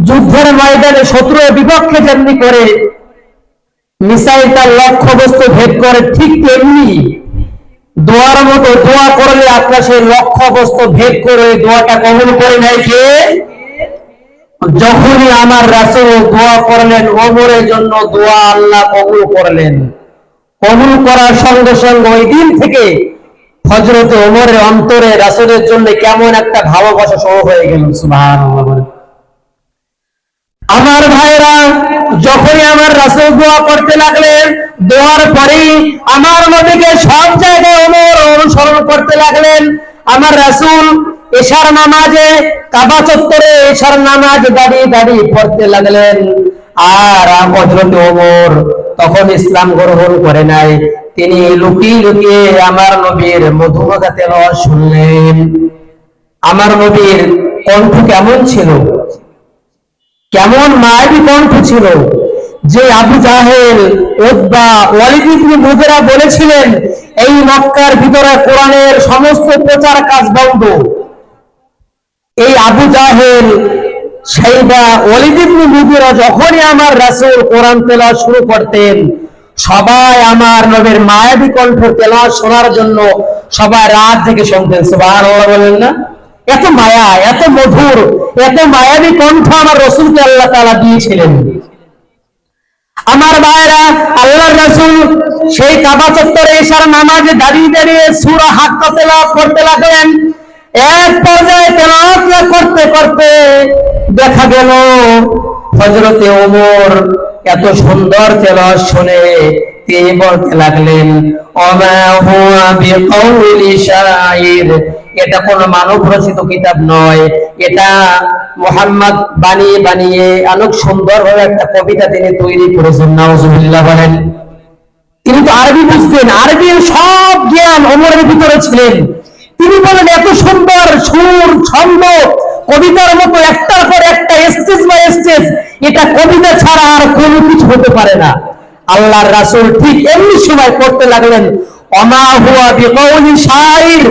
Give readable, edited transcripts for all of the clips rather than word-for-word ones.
যুদ্ধের ময়দানে শত্রুর বিপক্ষে যেমনি করে মিসাইল তার লক্ষ্যবস্তু ভেদ করে, ঠিক তেমনি দোয়ার মতো দোয়া করলে আপনার সেই লক্ষ্যবস্তু ভেদ করে দোয়াটা কবুল করে নেয় কে? যখনই আমার রাসূল দোয়া করলেন ওমরের জন্য, দোয়া আল্লাহ কবুল করলেন। কবুল করার সঙ্গে সঙ্গে ওই দিন থেকে হযরত ওমরের অন্তরে রাসূলের জন্য কেমন একটা ভালোবাসা শুরু হয়ে গেল। সুবহানাল্লাহ। আমার ভাইরা, যখনই আমার রাসূল দোয়া করতে লাগলেন, দোয়ার পরেই আমার নবীকে সব জায়গায় ওমর অনুসরণ করতে লাগলেন। আমার রাসূল এশার নামাজে কাবা চত্বরে এশার নামাজ দাঁড়িয়ে দাঁড়িয়ে পড়তে লাগলেন। আর হযরত ওমর তখন ইসলাম গ্রহণ করে নাই, তিনি লুকিয়ে লুকিয়ে আমার নবীর মধুমতা তেলাওয়াত শুনলেন। আমার নবীর কণ্ঠ কেমন ছিল, কেমন মায়াবী কণ্ঠ ছিল, যে আবু জাহেল, উতবা, ওয়ালিদ ইবনে মুগীরা বলেছিলেন এই মক্কার ভিতরে কোরআনের সমস্ত প্রচার কাজ বন্ধ। এই আবু জাহেল, সাইবা, ওয়ালিদ ইবনে মুগীরা যখনই আমার রাসূল কোরআন তেলাওয়াত শুরু করতেন, সবাই আমার নবীর মায়াবী কণ্ঠ তেলাওয়াত শোনার জন্য সবাই রাত থেকে শুনতেন। সুবহানাল্লাহ বলেন না? এত মায়া, এত মধুর, এত মায়াবী কণ্ঠ আমার রাসূলকে আল্লাহ তাআলা দিয়েছিলেন। আমার ভাইরা, আল্লাহর রাসূল সেই কাবা চত্বরে এশার নামাজে দাঁড়িয়ে দাঁড়িয়ে সূরা হাক্কা তেলাওয়াত করতে লাগলেন। এক পর্যায়ে তেলাওয়াত করতে করতে দেখা গেল হযরতে ওমর এত সুন্দর তেলাওয়াত শুনে তিনি বলতে লাগলেন, ওমা হুয়া বিকাউলি শাইর, এটা কোন মানব রচিত কিতাব নয়, এটা মুহাম্মদ বানিয়ে বানিয়ে অনেক সুন্দরভাবে একটা কবিতা তিনি তৈরি করেছেন। নাউজুবিল্লাহ বলেন। তিনি তো আরবি বুঝতেন, আরবির সব জ্ঞান ওমরের ভিতরে ছিলেন। তিনি বলেন এত সুন্দর সুর, ছন্দ, কবিতার মতো একটার পর একটা, স্টেজ বাই স্টেজ, এটা কবিতা ছাড়া আর কোনো কিছু হতে পারে না। আল্লাহর রাসূল ঠিক এমনি সময় পড়তে লাগলেন, ওমা হুয়া বিকাউলি শাইর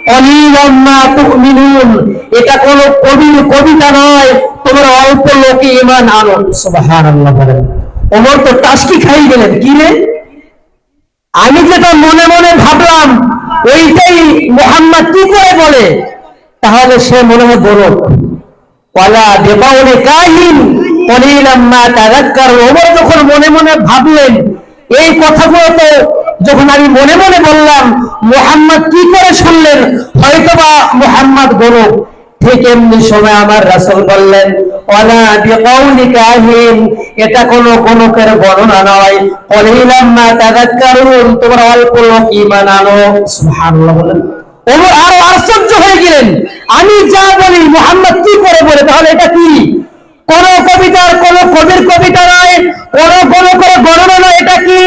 কলিলাম মা তুমিনুন, এটা কোন কবির কবিতা নয়, তোমরা অল্প লোকে ঈমান আনো। সুবহানাল্লাহ বলেন। ওমর তো টাসকি খাই গেলেন, কি রে, আমি যেটা মনে মনে ভাবলাম ওইটাই মুহাম্মদ কি করে বলে, তাহলে সে মনে হয় বলল ওয়ালা বিকাউলি কাহিন কলিলাম মা তাযাক্কারুন। ওমর যখন মনে মনে ভাবলেন এই কথাগুলো তো যখন আমি মনে মনে বললাম, মুহাম্মদ কি করে শুনলেন, হয়তোবা মুহাম্মদ গরব। ঠিক এমনি সময় আমার রাসূল বললেন, ওয়ালা বিকাউলি কাহিন, এটা কোনো গণকের বর্ণনা নয়, কলিলাম মা তাযাক্কারুন, তোমরা অল্প লোক ঈমান আনো। সুবহানাল্লাহ বলেন। ওমর আরো আশ্চর্য হয়ে গেলেন, আমি যা বলি মুহাম্মদ কি করে বলে, তাহলে এটা কি কোন কবিতার, কোন কবির কবিতা নয়, কোন গণকের বর্ণনা নয়, এটা কি?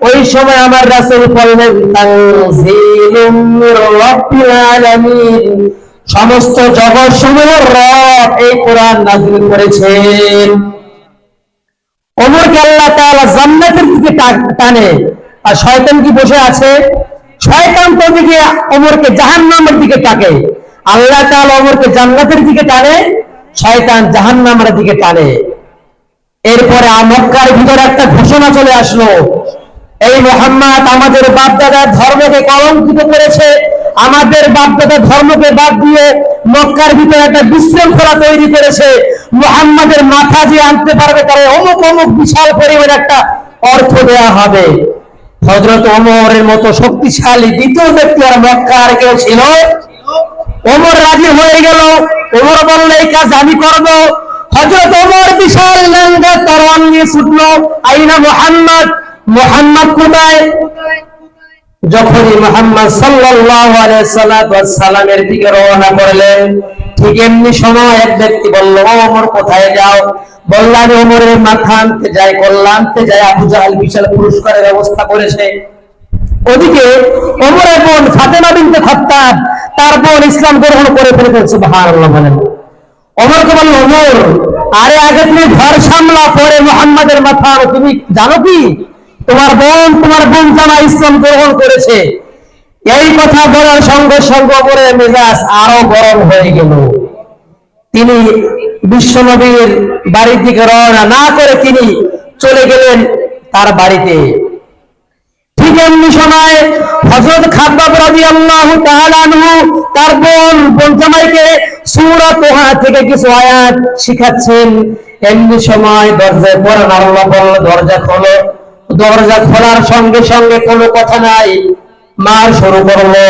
ওই সময় আমার রাসূল বললেন, তানজিলুম মির রাব্বিল আলামিন, সমস্ত জগৎ সমূহের রব এই কোরআন নাযিল করেছেন। ওমরকে আল্লাহ তাআলা জান্নাতের দিকে টানে, আর শয়তান কি বসে আছে? শয়তান তো দিকে ওমরকে জাহান্নামের দিকে টানে। আল্লাহ তাআলা ওমরকে জান্নাতের দিকে টানে, শয়তান জাহান্নামের দিকে টানে। এরপরে মক্কার ভিতরে একটা ঘোষণা চলে আসলো, এই মুহাম্মদ আমাদের বাপদাদার ধর্মকে কলঙ্কিত করেছে, আমাদের বাপদাদার ধর্মকে বাদ দিয়ে মক্কার ভিতরে একটা বিশৃঙ্খলা তৈরি করেছে। মুহাম্মাদের মাথা যে আনতে পারবে তার অমুক অমুক বিশাল পরিমাণ একটা অর্থ দেয়া হবে। হযরত ওমরের মতো শক্তিশালী দ্বিতীয় ব্যক্তি আর মক্কার কেউ ছিল? ওমর রাজি হয়ে গেল। ওমর বলল এই কাজ আমি করব। হযরত ওমর বিশাল লম্বা তরবারি নিয়ে ছুটলো, আইনা মুহাম্মদ, মুহাম্মদ কোথায়? যখনই মুহাম্মদ সাল্লাল্লাহু আলাইহি সাল্লামের দিকে রওনা করলেন, ঠিক এমনি সময় এক ব্যক্তি বলল, ওমর কোথায় যাও? বললাম ওমরের মাথা আনতে যাই, কল্যাণতে যাই। আবু জাহেল বিশাল পুরস্কারের ব্যবস্থা করেছে। ওদিকে ওমরের বোন ফাতেমা বিনতে খাত্তাব, তার বোন ইসলাম গ্রহণ করে ফেলেছে। সুবহানাল্লাহ বলেন। ওমরকে বলল, ওমর আরে আগে তুমি ঘর সামলা, পরে মুহাম্মাদের মাথা আনো। তুমি জানো কি তোমার বোন জামা ইসলাম গ্রহণ করেছে? এই কথা বলার সঙ্গে সঙ্গে ওমরের মেজাজ আরো গরম হয়ে গেল। তিনি বিশ্বনবীর বাড়ির দিকে রওনা না করে তিনি চলে গেলেন তার বাড়িতে। ঠিক এমনি সময় হযরত খাব্বাব রাদিয়াল্লাহু তাআলা আনহু তার বোন জামাইকে সূরা তোহা থেকে কিছু আয়াত শিখাচ্ছেন। এমনি সময় দরজায় পড়া আল্লাহ বলল, দরজা খোলো। দরজা খোলার সঙ্গে সঙ্গে কোনো কথা নাই, মার শুরু করলো,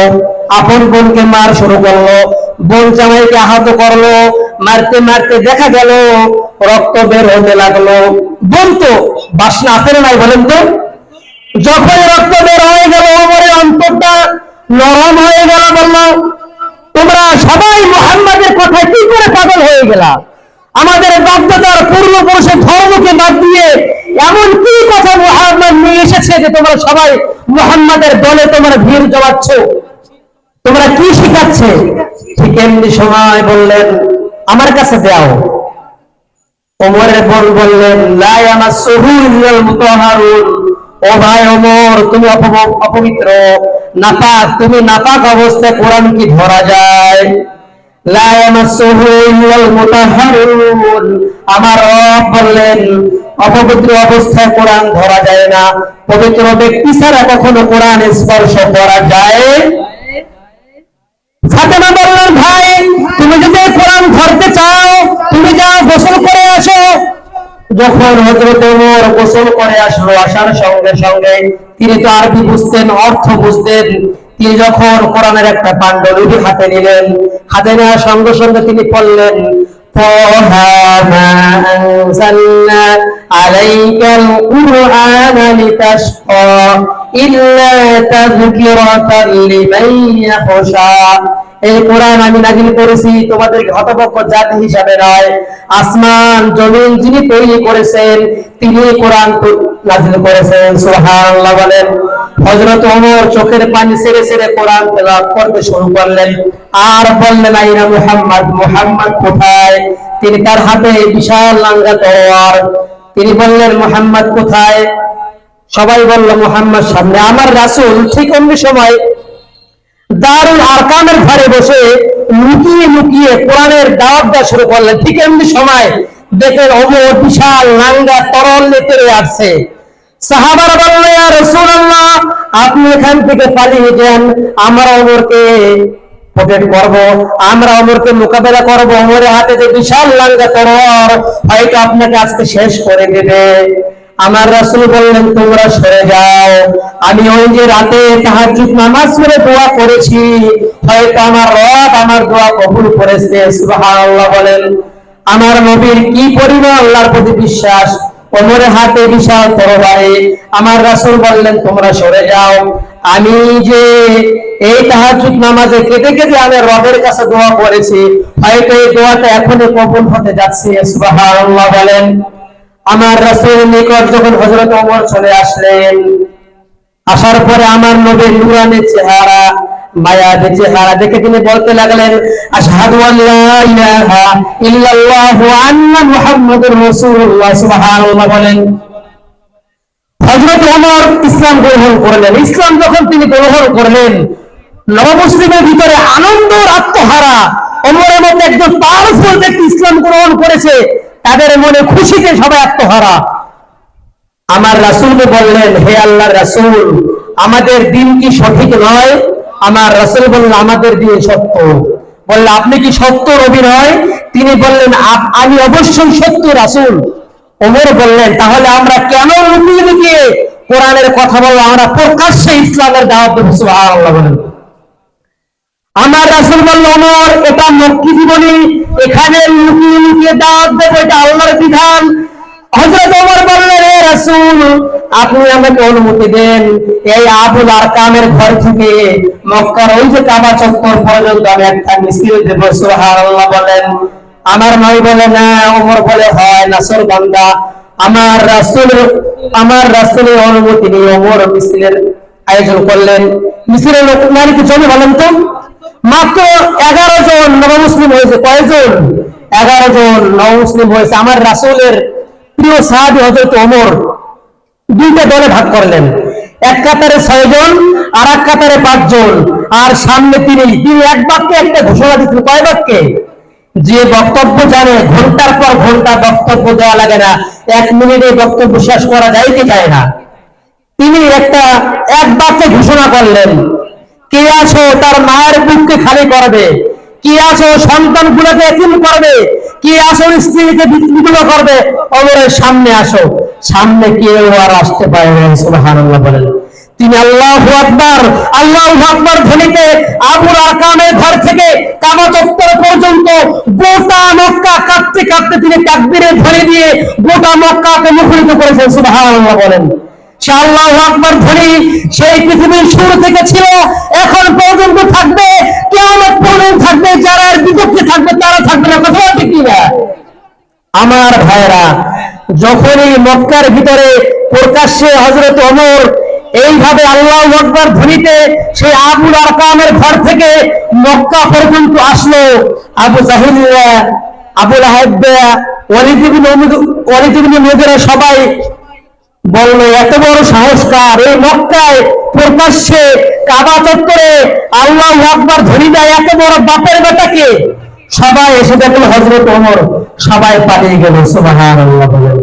আপন বোনকে মার শুরু করলো, বোন জামাইকে আহত করলো। মারতে মারতে দেখা গেল রক্ত বের হতে লাগলো। বোন তো বাসনা আছে না নাই বলেন তো? যখন রক্ত বের হয়ে গেল ওমরের অন্তরটা নরম হয়ে গেল। বলল, তোমরা সবাই মুহাম্মাদের কথায় কি করে পাগল হয়ে গেলা? আমাদের বাপদাদার পূর্বপুরুষের ধর্মকে বাদ দিয়ে এমন কি কথা মুহাম্মদ নিয়ে এসেছে যে তোমরা সবাই মুহাম্মাদের দলে তোমরা ভিড় জমাচ্ছ? তোমরা কি শিখাচ্ছে? ঠিক এমনি সময় বললেন, আমার কাছে দাও। ওমরের বোন বললেন, লা ইয়ামাসসুহু ইল্লাল মুতাহহারুন। ও ভাই ওমর, তুমি অপবিত্র, নাপাক। তুমি নাপাক অবস্থায় কোরআন কি ধরা যায়? লা ইয়ামাসসুহু ইল্লাল মুতাহহারুন। আমার রব বললেন অপবিত্র অবস্থায় কোরআন ধরা যায় না। পবিত্র ব্যক্তি ছাড়া কখনো কোরআন স্পর্শ করা যায়? ফাতেমা বললেন, ভাই তুমি যদি কোরআন ধরতে চাও তুমি যাও, গোসল করে আসো। যখন হযরত ওমর গোসল করে আসলো, আসার সঙ্গে সঙ্গে তিনি তো আরবি বুঝতেন, অর্থ বুঝতেন। তিনি যখন কোরআনের একটা পাণ্ডুলিপি হাতে নিলেন, হাতে নেওয়ার সঙ্গে সঙ্গে তিনি পড়লেন, তাহা মা আনজালনা আলাইকাল কুরআনা লিতাশকা ইল্লা তাযকিরাতাল লিমান ইয়াখশা। এই কোরআন আমি নাযিল করেছি তোমাদেরকে হতভম্ব জাতি হিসাবে নয়, আসমান জমিন যিনি তৈরি করেছেন তিনি কোরআন নাযিল করেছেন। সুবহানাল্লাহ বলেন। হযরত ওমর চোখের পানি ছেড়ে ছেড়ে কোরআন তেলাওয়াত করতে শুরু করলেন আর বললেন, আইনা মুহাম্মদ, মুহাম্মদ কোথায়? তিনি তার হাতে বিশাল লাঙ্গা তলোয়ার। তিনি বললেন, মুহাম্মদ কোথায়? সবাই বলল, মুহাম্মদ সামনে। আমার রাসূল ঠিক অমনি সময় দারুল আরকামের ঘরে বসে লুকিয়ে লুকিয়ে কোরআনের দাওয়াত দেওয়া শুরু করলেন। ঠিক এমনি সময় দেখেন ওমর বিশাল লাঙ্গা তরল নিয়ে আসছে। সাহাবারা বলল, ইয়া রাসূলুল্লাহ, আপনি এখান থেকে পালিয়ে যান, আমরা ওমরকে প্রোটেক্ট করব, আমরা ওমরকে মোকাবেলা করব। ওমরের হাতে যে বিশাল লাঙ্গা তরোয়ার হয়তো আপনাকে আজকে শেষ করে দেবে। আমার রাসূল বললেন, তোমরা সরে যাও, আমি ওই যে রাতে তাহাজ্জুদ নামাজ পড়ে দোয়া করেছি, হয়তো আমার রব আমার দোয়া কবুল করেছে। সুবহানাল্লাহ বলেন। আমার নবীর কি পরিমাণ আল্লাহর প্রতি বিশ্বাস! ওমরের হাতে বিশাল তরবারি। আমার রাসূল বললেন, তোমরা সরে যাও, আমি যে এই তাহাজ্জুদ নামাজে কেটে কেটে আমি রবের কাছে দোয়া করেছি, হয়তো এই দোয়াটা এখনই কবুল হতে যাচ্ছে। সুবহানাল্লাহ বলেন। আমার রাসূলের নিকট যখন হযরত ওমর চলে আসলেন, আসার পরে আমার নবীর নূরানী চেহারা, মায়াবী চেহারা দেখে তিনি বলতে লাগলেন, আশহাদু আল্লা ইলাহা ইল্লাল্লাহ ওয়া আন্না মুহাম্মাদুর রাসূলুল্লাহ। সুবহানাল্লাহ বলেন। হযরত ওমর ইসলাম গ্রহণ করলেন। ইসলাম যখন তিনি গ্রহণ করলেন, নবমুসলিমের ভিতরে আনন্দের আত্মহারা। ওমরের মতো একজন পাওয়ারফুল ব্যক্তি ইসলাম গ্রহণ করেছে, তাদের মনে খুশিতে সবাই আত্মহারা। আমার রাসূলকে বললেন, হে আল্লাহর রাসূল, আমাদের দিন কি সঠিক নয়? আমার রাসূল বললেন, আমাদের দিন সত্য। বললেন, আপনি কি সত্য নবী নয়? তিনি বললেন, আমি অবশ্যই সত্য রাসূল। ওমর বললেন, তাহলে আমরা কেন লুকিয়ে লুকিয়ে কোরআনের কথা বলবো? আমরা প্রকাশ্যে ইসলামের দাওয়াত দেব। সুবহানাল্লাহ বলেন। আমার রাসূল বলল, ওমর, এটা মক্কি জীবনী, এখানে লুকিয়ে লুকিয়ে দাওয়াত দেব, এটা আল্লাহর বিধান। হযরত ওমর বললেন, হে রাসূল, আপনি আমাকে অনুমতি দেন, এই আবুল আরকামের ঘর থেকে মক্কার ওই যে কাবা চত্বর পর্যন্ত আমি একটা মিছিল দেব। সুবহানাল্লাহ বলেন। আমার নয় বলে না, ওমর বলে হয়, নাসর বান্দা। আমার রাসূলের অনুমতি নিয়ে ওমর মিছিলের আয়োজন করলেন। মিছিলের লোক নারীকে চলে বলেন তো, মাত্র 11 জন নবমুসলিম হয়েছে। কয়জন? 11 জন নবমুসলিম হয়েছে। আমার রাসূলের প্রিয় সাহাবী হযরত ওমর দুইটা দলে ভাগ করলেন। এক কাতারে 6 জন, আর এক কাতারে 5 জন, আর সামনে তিনি এক বাক্যে একটা ঘোষণা দিচ্ছেন। কয় বাক্যে? যে বক্তব্য জানে ঘন্টার পর ঘন্টা বক্তব্য দেওয়া লাগে না, 1 মিনিটে বক্তব্য শেষ করা যায় কি যায় না। তিনি এক বাক্যে ঘোষণা করলেন, কে আছো তার মায়ের বুককে খালি করবে, কে আছো সন্তান গুলোকে এতিম করবে, কে আছো স্ত্রীকে বিধবা করবে, অমরের সামনে আসো। সামনে কেউ আর আসতে পারে না। সুবহানাল্লাহ বলেন। তিনি আল্লাহু আকবার আল্লাহু আকবার ধ্বনিতে আবুল আরকামের ঘর থেকে কাবা চত্বর পর্যন্ত গোটা মক্কা কাঁপতে কাঁপতে তিনি তাকবীরের ধ্বনি দিয়ে গোটা মক্কাকে মুখরিত করেছেন। সুবহানাল্লাহ বলেন। সে আল্লাহু আকবার ধ্বনি সেই পৃথিবীর শুরু থেকে ছিল, এখন পর্যন্ত থাকবে, কিয়ামত পর্যন্ত থাকবে। যারা এর বিপক্ষে থাকবে তারা থাকবে না। কথা ঠিক কিনা? আমার ভাইরা, যখনই মক্কার ভিতরে প্রকাশ্যে হযরত ওমর এইভাবে আল্লাহু আকবার ধ্বনিতে সেই আবুল আরকামের ঘর থেকে মক্কা পর্যন্ত আসলো, আবু জাহিলরা, আবু লাহাবরা, ওয়ালিদ ইবনে মুগীরা সবাই বললো, এত বড় সাহসকার এই মক্কায় প্রকাশ্যে কাবা চত্বরে আল্লাহু আকবার ধ্বনি দেয়, এত বড় বাপের বেটাকে। সবাই এসে দেখলো হযরত ওমর, সবাই পালিয়ে গেল। সুবহানাল্লাহ বলেন।